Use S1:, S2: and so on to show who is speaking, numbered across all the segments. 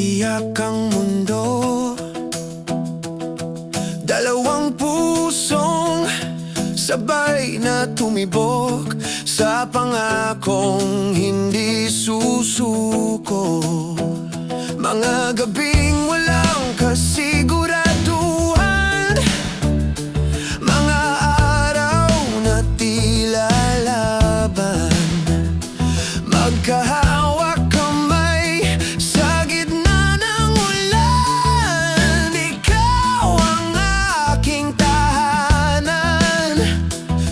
S1: Umiiyak ang mundo, dalawang pusong sabay na tumibok sa pangakong hindi susuko. Mga gabing walang kasiguraduhan, mga araw na tila laban, magkahawak kamay sa gitna ng ulan. Ikaw ang aking tahanan,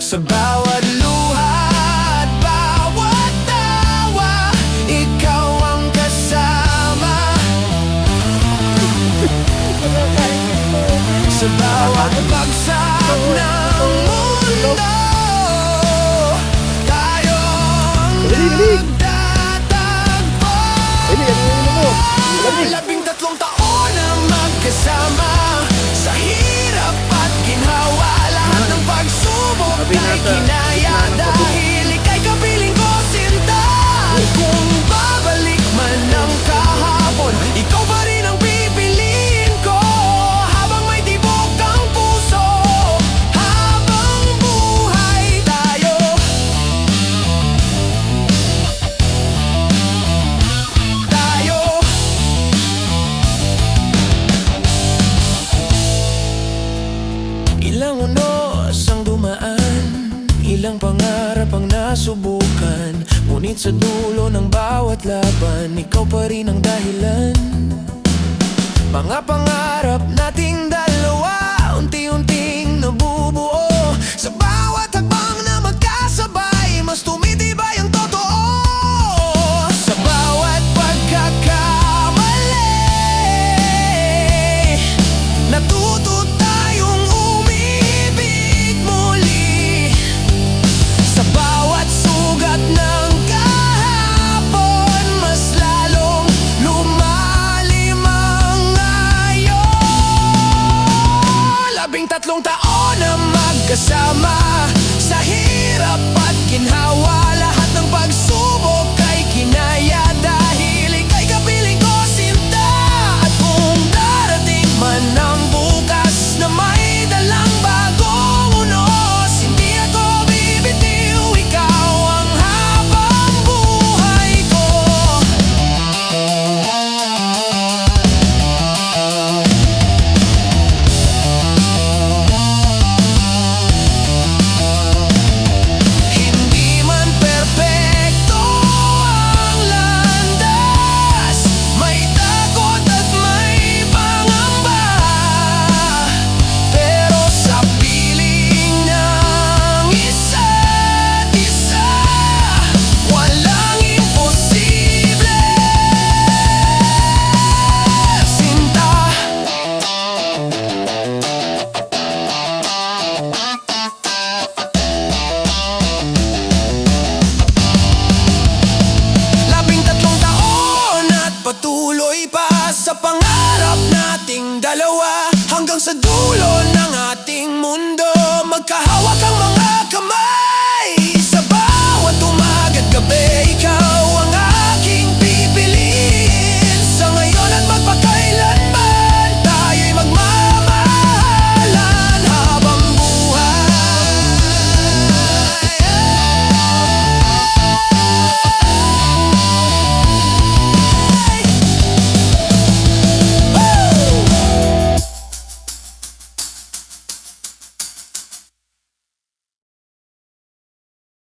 S1: sa bawat luha at bawat tawa, ikaw ang kasama. Sa bawat bagsak ng mundo, tayo ang nagtatagpo. 13 taon na magkasama, sa hirap at ginhawa, lahat ng pagsubok ay kinaya, dahil ika'y kapiling ko, sinta. Kung babalik man ang kahapon, ikaw pa rin ang pipiliin ko, habang may tibok ang puso, habang buhay tayo. Ilang unos ang dumaan, ilang pangarap ang nasubukan, ngunit sa dulo ng bawat laban, ikaw pa rin ang dahilan. Mga pangarap nating dalawa, unti-unting nabubuo, sa bawat hakbang na magkasabay, mas tumitibay ang totoo. Sa bawat pagkakamali, natuto tayong umibig muli. Sa bawat sugat ng kahapon, mas lalong lumalim ang ngayon. 13 taon na magkasama, sa hirap at ginhawa, lahat ng pagsubok ay kinaya, dahil ika'y kapiling ko, sinta. At kung darating man ang bukas na may dalang bagong unos, hindi ako bibitiw, ikaw ang habang buhay ko. Hindi man perpekto ang landas, may takot at may pangamba, pero sa piling ng isa't isa, walang imposible, sinta. Labing-tatlong taon at patuloy pa sa pangarap nating dalawa, hanggang sa dulo